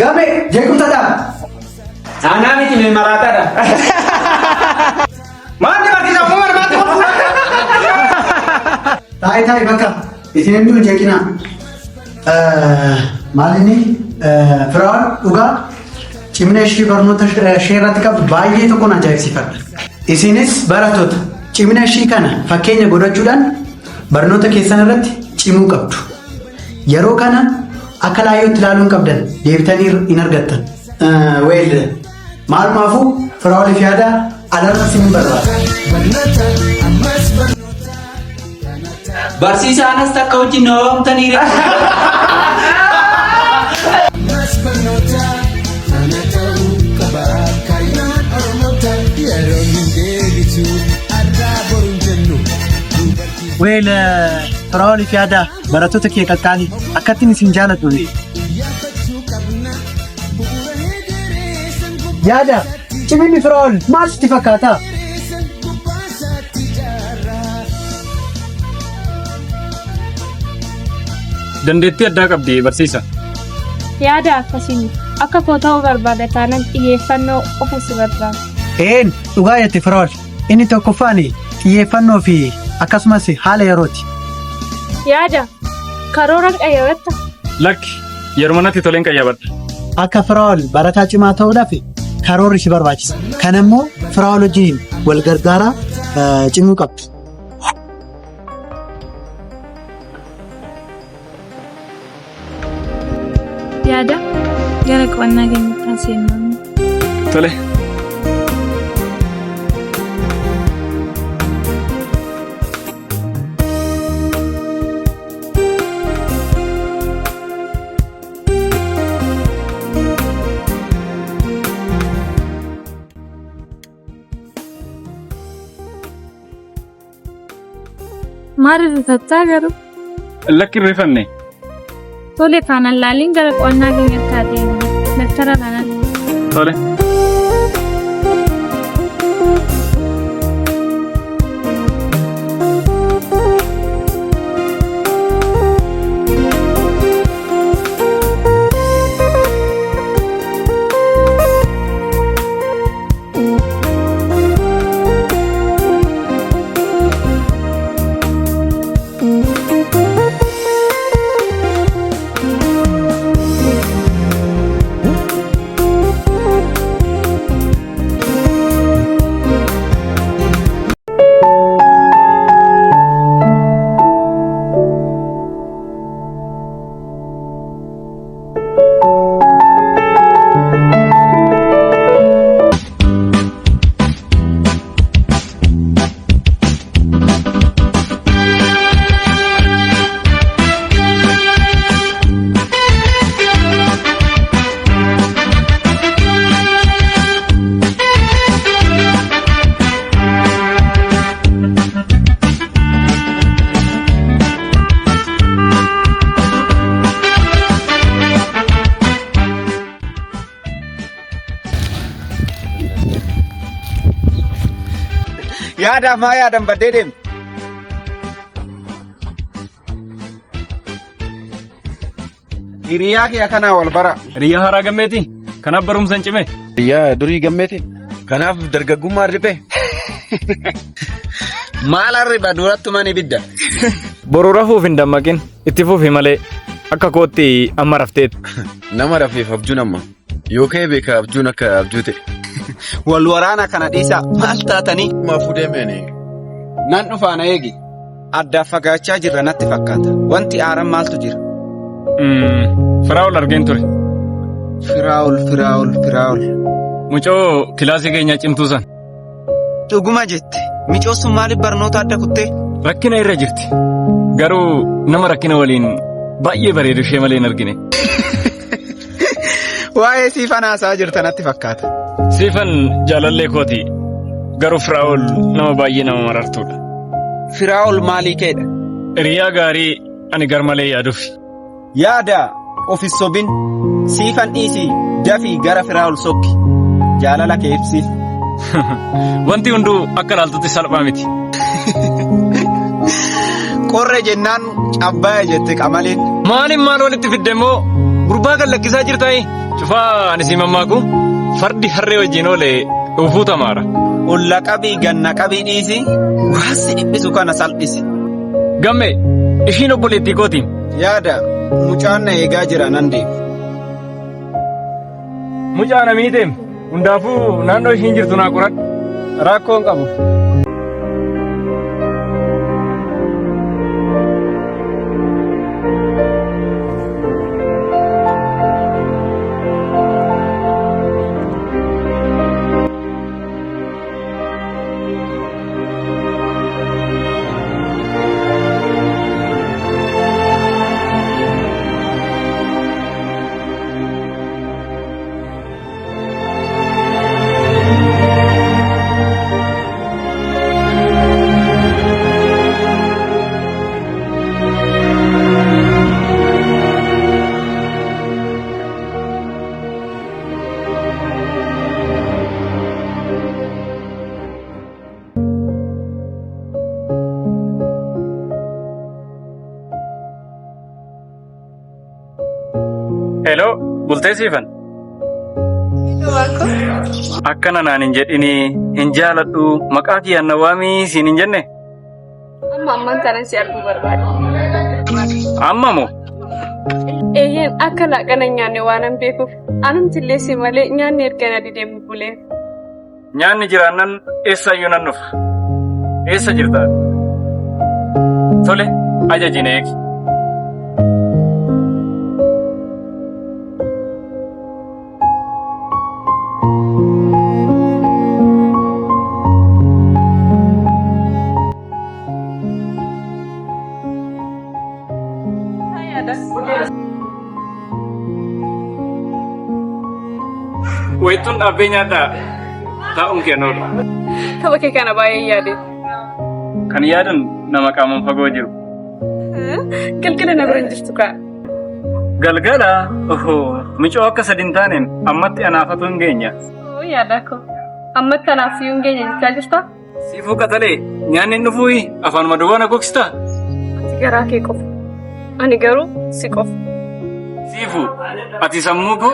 Gabe, jeekum tata. Ana miti me marata da. Mandi barsiisa umar mati. Tai bakka. Isin hindu jeekina. Maalini Firaa'ol dhugaa cimina ishii barnoota ishee irratti qabdu baay'ee tokkoon ajaa'ibsiifadha. Isinis barattoota cimina ishii kana fakkeenya godhachuudhaan barnoota keessan irratti cimuu qabdu. Yeroo kana akka laayyootti ilaaluun qabdan deebitanii hin argattan. Maalumaafuu Firaa'oliif yaada alarra siin barbaada. Barsiisaanis takka wajjin hoomtaniire. Firaa'oliif yaada barattoota kee qaqqaali akkattiin isin jaaladhu. Yaada ciminni Firaa'ol maal sitti fakkaata? Dandeettii addaa qabdi barsiisa. Yaada akkasiin akka koo ta'uu barbaada taanaan xiyyeeffannoo ofiis barbaada. Dhugaa jette Firaa'ol. Inni tokkoffaan xiyyeeffannoo fi akkasumas haala yerooti. Yaada karoora qayyabata. Lakki yeroo manatti toleen qayyabadha. Akka Firaa'ol barataa cimaa ta'uudhaaf karoorri si barbaachisa. Kana immoo Firaa'ol wajjin wal gargaaraa cimuu qabdu. Yaada gara qo'annaa keenyatti taasifamuu. Tole. Maal rifattaa garuu? Lakki rifanne. Tole faanaan laaliin gara qo'annaa keenyatti adeemu. Daftara kanatti. Tole. Yaada maa yaadan baddee deemu. Hiriyaa kee kanaa wal bara. Hiriyaa haaraa gammeeti. Kanaaf barumsa hin cime. Hiriyaa durii gammeeti. Kanaaf dargaggummaa riphee. Maal arriba duratti mani bidda. Boruu rafuuf hin dammaqin. Itti fufi malee akka kootti amma rafteet. Nama rafeef abjuun amma. Yookaan beeka abjuun akka abjuu ta'e. Wal waraana kana dhiisaa maal taatanii? Maafuu deemee nan dhufaana eegi. Addaaf fagaachaa jirra natti fakkaata. Wanti aaran maaltu jira? Firaa'ol argeen ture. Firaa'ol. Mucoo kilaasii keenyaa cimtuu san. Dhuguma jette. Mucoo sun maaliif barnoota adda kuttee? Rakkina irra jirti. Garuu nama rakkina waliin baay'ee bareedu ishee malee hin argine. Waa'ee siifan haasaa jirta natti fakkaata. Siifan jaalallee kooti. Garuu Firaa'ol nama baay'ee nama marartuudha. Firaa'ol maalii keedha? Hiriyaa gaarii ani garmalee yaaduuf. Yaada ofis sobin siifan dhiisii dafii gara Firaa'ol sokki. Jaalala kee ibsiif. Wanti hunduu akka laaltutti salphaa miti. Qorre jennaan cabbaaya jette qamaleen. Maaliin maal walitti fidde immoo Gurbaa kan lakkisaa jirtaayi. Cufaa ani si mammaaku fardi harree wajjin oolee dhufuu tamaara. Olla qabii ganna qabii dhiisi waasi dhiphisu kana salphisi. Gamme ishiin obboleettii kooti. Yaada mucaan na eegaa jira nan deema. Mucaan amiiteem hundaafuu naannoo ishiin jirtu naa qoradhu. Rakkoon qabu. Hello, bultee siifan. Akkana naan hin jedhini hin jaaladhu maqaa kiyyaan na waamii siin hin jenne. Ammaan kana si arguu barbaada. Amma moo? Eeyyeen akka laaqana nyaanne waan hin beekuuf anumti illee si malee nyaanni erga na dideemu buleef. Nyaanni jiraannan eessayyuu nan dhufa. Eessa jirtaa? Tole, ajajin eegi. Wayituun dhaabbee nyaataa taa'uun kennuudha. Tapha kee kana baay'ee yaade. Kan yaadan nama qaamaan fagoo jiru. Galgala na bira hin jirtu kaa. Galgala micoo akka sadi hin taaneen ammatti anaafatu hin geenya. Yaada koo ammatti anaaf hin geenya jechaa jirtaa? Siifuu qatalee nyaanni hin dhufuu afaanuma duwwaa na gogsita. Ati garaa kee qofa. Ani garuu si qofa. Siifuu ati sammuu koo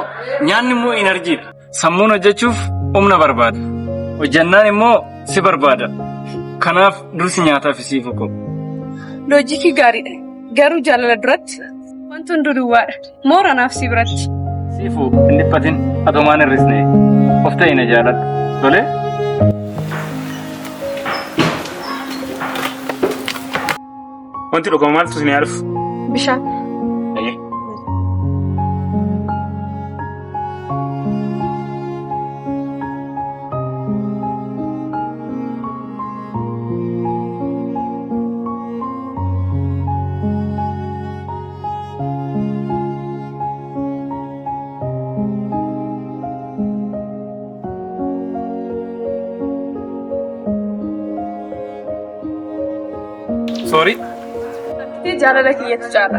nyaanni immoo inarjiidha. Sammuun hojjechuuf humna barbaada. Hojjannaan immoo si barbaada. Kanaaf dursi nyaataaf siifuu koo. Loojikii gaariidha. Garuu jaalala duratti wanti hundi duwwaadha. Moora naaf si biratti. Siifuu hin dhiphatin atomaan hir'isne of ta'e na jaaladha. Tolee? Wanti dhugamu maaltu si ni alfu? Bishaan. Sorry? Ati jaalala kiyyatu caala.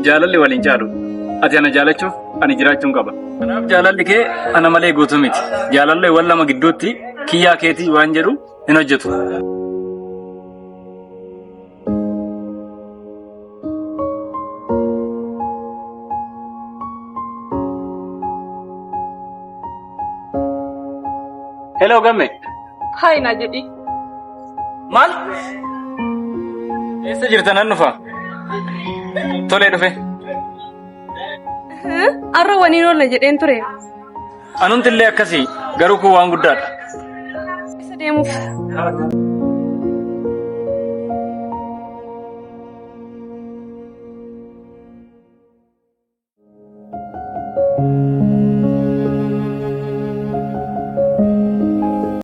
Jaalalli waliin caalu. Ati ana jaalachuuf ani jiraachuun qaba. Kanaaf jaalalli kee ana malee guutuu miti. Jaalalli wal lama gidduutti kiyyaa keetii waan jedhu hin hojjetu. Hello gamme. Hayi na jedhi. Maal? Eessa jirta nan dhufa? Tolee dhufe. Arra waniin oolla jedheen ture. Anumti illee akkasii garuu kun waan guddaadha. Isa deemuuf.